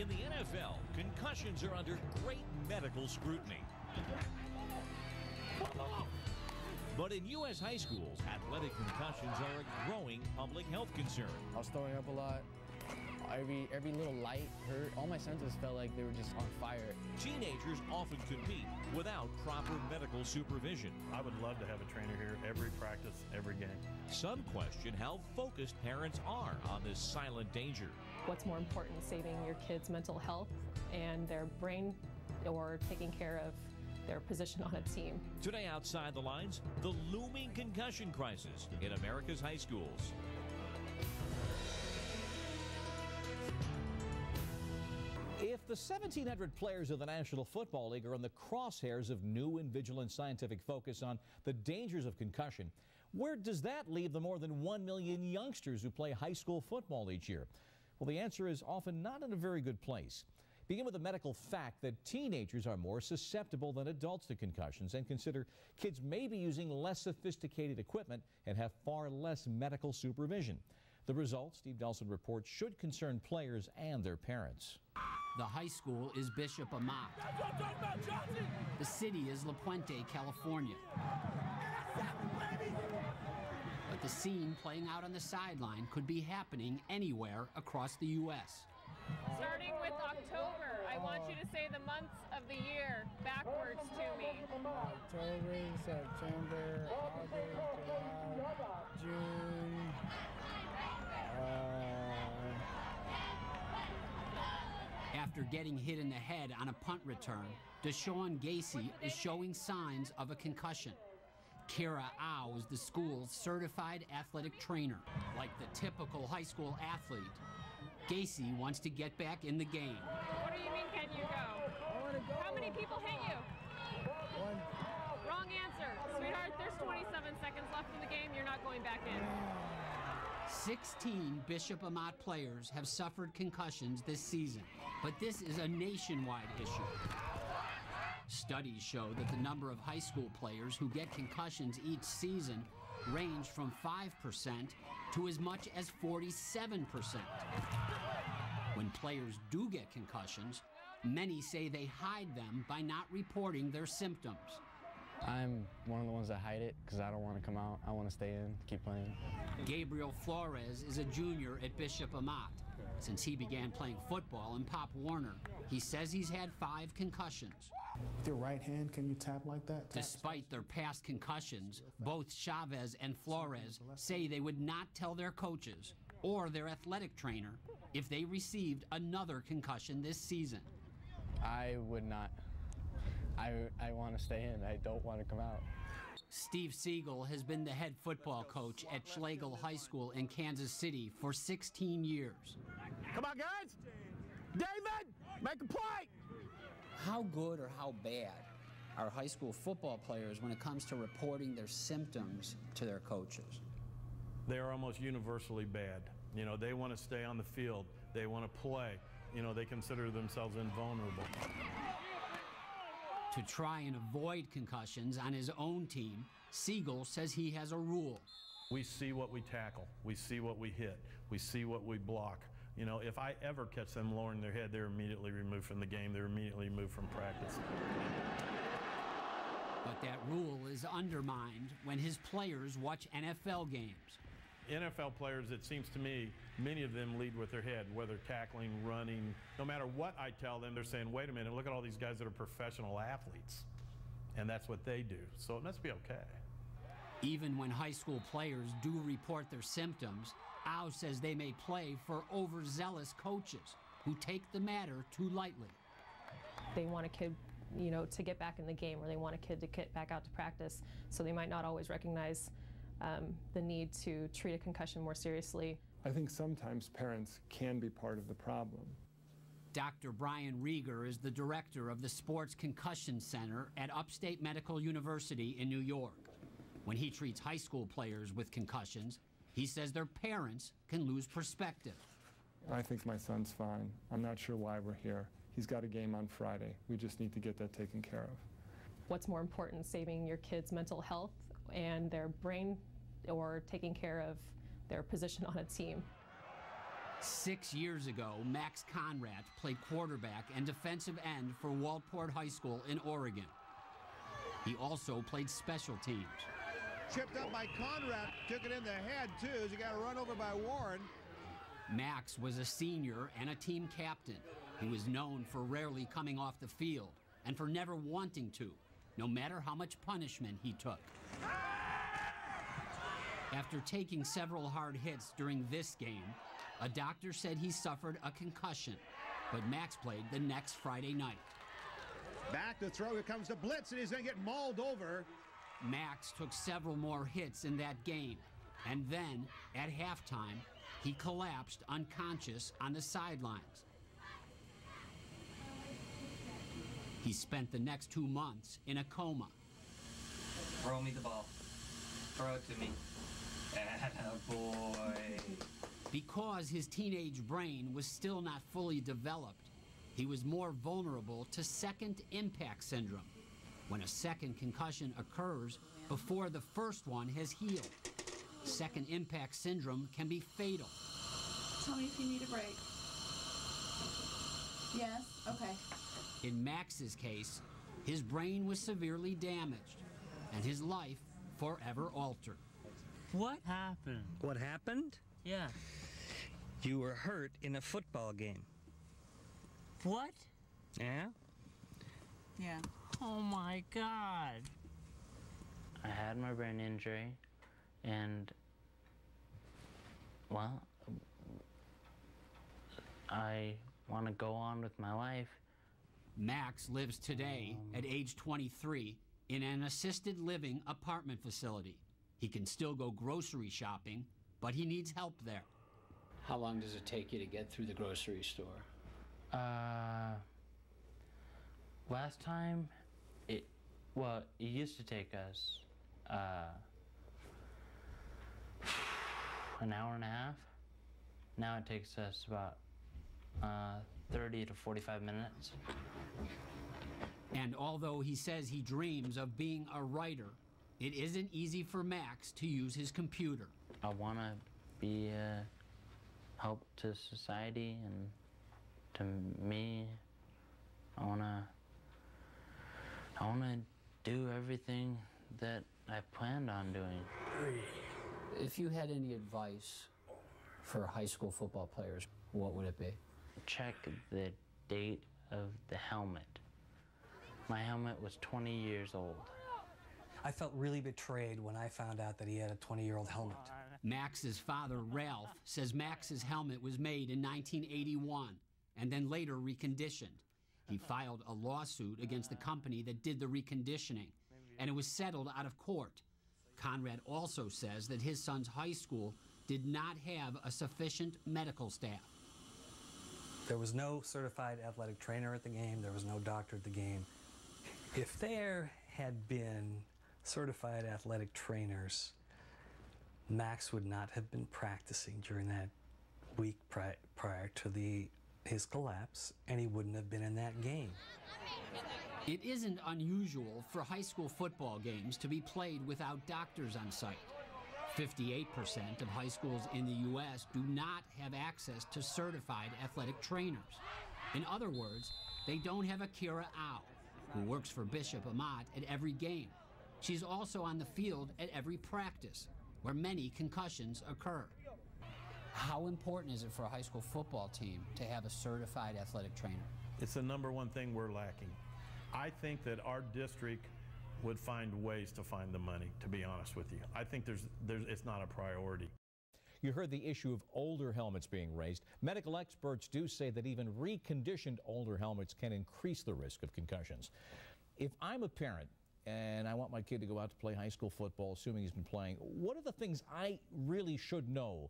In the NFL, concussions are under great medical scrutiny. But in U.S. high schools, athletic concussions are a growing public health concern. I was throwing up a lot. Every little light hurt. All my senses felt like they were just on fire. Teenagers often compete without proper medical supervision. I would love to have a trainer here every practice, every game. Some question how focused parents are on this silent danger. What's more important, saving your kids' mental health and their brain, or taking care of their position on a team? Today outside the lines, the looming concussion crisis in America's high schools. If the 1,700 players of the National Football League are in the crosshairs of new and vigilant scientific focus on the dangers of concussion, where does that leave the more than 1 million youngsters who play high school football each year? Well, the answer is often not in a very good place. Begin with the medical fact that teenagers are more susceptible than adults to concussions, and consider kids may be using less sophisticated equipment and have far less medical supervision. The results, Steve Delson reports, should concern players and their parents. The high school is Bishop Amat. The city is La Puente, California. But the scene playing out on the sideline could be happening anywhere across the U.S. Starting with October, I want you to say the months of the year backwards to me. October, September, August, July, June. After getting hit in the head on a punt return, Deshaun Gacy is showing signs of a concussion. Kara Au is the school's certified athletic trainer. Like the typical high school athlete, Gacy wants to get back in the game. What do you mean, can you go? I want to go. How many people hit you? One. Wrong answer. Sweetheart, there's 27 seconds left in the game. You're not going back in. 16 Bishop Amat players have suffered concussions this season, but this is a nationwide issue. Studies show that the number of high school players who get concussions each season range from 5% to as much as 47%. When players do get concussions, many say they hide them by not reporting their symptoms. I'm one of the ones that hide it because I don't want to come out. I want to stay in, keep playing. Gabriel Flores is a junior at Bishop Amat. Since he began playing football in Pop Warner, he says he's had 5 concussions. With your right hand, can you tap like that? Despite their past concussions, both Chavez and Flores say they would not tell their coaches or their athletic trainer if they received another concussion this season. I would not. I want to stay in. I don't want to come out. Steve Siegel has been the head football coach at Schlegel High School in Kansas City for 16 years. Come on, guys! David, make a play! How good or how bad are high school football players when it comes to reporting their symptoms to their coaches? They are almost universally bad. You know, they want to stay on the field. They want to play. You know, they consider themselves invulnerable. To try and avoid concussions on his own team, Siegel says he has a rule. We see what we tackle. We see what we hit. We see what we block. You know, if I ever catch them lowering their head, they're immediately removed from the game. They're immediately removed from practice. But that rule is undermined when his players watch NFL games. NFL players, it seems to me, many of them lead with their head, whether tackling, running. No matter what I tell them, they're saying, wait a minute, look at all these guys that are professional athletes. And that's what they do. So it must be okay. Even when high school players do report their symptoms, Au says they may play for overzealous coaches who take the matter too lightly. They want a kid, you know, to get back in the game, or they want a kid to get back out to practice, so they might not always recognize the need to treat a concussion more seriously. I think sometimes parents can be part of the problem. Dr. Brian Rieger is the director of the Sports Concussion Center at Upstate Medical University in New York. When he treats high school players with concussions, he says their parents can lose perspective. I think my son's fine. I'm not sure why we're here. He's got a game on Friday. We just need to get that taken care of. What's more important, saving your kids' mental health and their brain, or taking care of their position on a team? 6 years ago, Max Conradt played quarterback and defensive end for Waldport High School in Oregon. He also played special teams. Chipped up by Conradt, took it in the head too as he got run over by Warren. Max was a senior and a team captain. He was known for rarely coming off the field and for never wanting to, no matter how much punishment he took. After taking several hard hits during this game, a doctor said he suffered a concussion, but Max played the next Friday night. Back to throw, here comes the blitz, and he's going to get mauled over. Max took several more hits in that game, and then, at halftime, he collapsed unconscious on the sidelines. He spent the next 2 months in a coma. Throw me the ball. Throw it to me. Attaboy. Because his teenage brain was still not fully developed, he was more vulnerable to second impact syndrome, when a second concussion occurs before the first one has healed. Second impact syndrome can be fatal. Tell me if you need a break. Yes? Okay. In Max's case, his brain was severely damaged and his life forever altered. What happened? What happened? Yeah. You were hurt in a football game. What? Yeah? Yeah. Oh my God. I had my brain injury and, well, I want to go on with my life. Max lives today at age 23 in an assisted living apartment facility. He can still go grocery shopping, but he needs help there. How long does it take you to get through the grocery store? Last time, it used to take us an hour and a half. Now it takes us about 30 to 45 minutes. And although he says he dreams of being a writer, it isn't easy for Max to use his computer. I want to be a help to society and to me. I want to do everything that I planned on doing. If you had any advice for high school football players, what would it be? Check the date of the helmet. My helmet was 20 years old. I felt really betrayed when I found out that he had a 20-year-old helmet. Max's father, Ralph, says Max's helmet was made in 1981 and then later reconditioned. He filed a lawsuit against the company that did the reconditioning, and it was settled out of court. Conradt also says that his son's high school did not have a sufficient medical staff. There was no certified athletic trainer at the game. There was no doctor at the game. If there had been certified athletic trainers, Max would not have been practicing during that week prior to his collapse, and he wouldn't have been in that game. It isn't unusual for high school football games to be played without doctors on site. 58% of high schools in the U.S. do not have access to certified athletic trainers. In other words, they don't have Akira Au, who works for Bishop Amat at every game. She's also on the field at every practice, where many concussions occur. How important is it for a high school football team to have a certified athletic trainer? It's the number one thing we're lacking. I think that our district would find ways to find the money, to be honest with you. I think it's not a priority. You heard the issue of older helmets being raised. Medical experts do say that even reconditioned older helmets can increase the risk of concussions. If I'm a parent and I want my kid to go out to play high school football, assuming he's been playing, what are the things I really should know?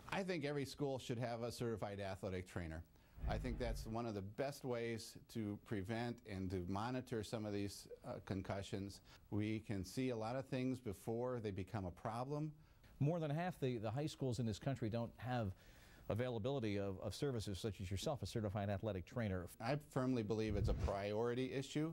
I think every school should have a certified athletic trainer. I think that's one of the best ways to prevent and to monitor some of these concussions. We can see a lot of things before they become a problem. More than half the high schools in this country don't have availability of services such as yourself, a certified athletic trainer. I firmly believe it's a priority issue,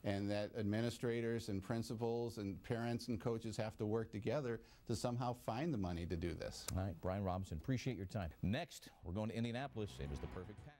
and that administrators and principals and parents and coaches have to work together to somehow find the money to do this. All right, Brian Robinson, appreciate your time. Next, we're going to Indianapolis. It is the perfect pass.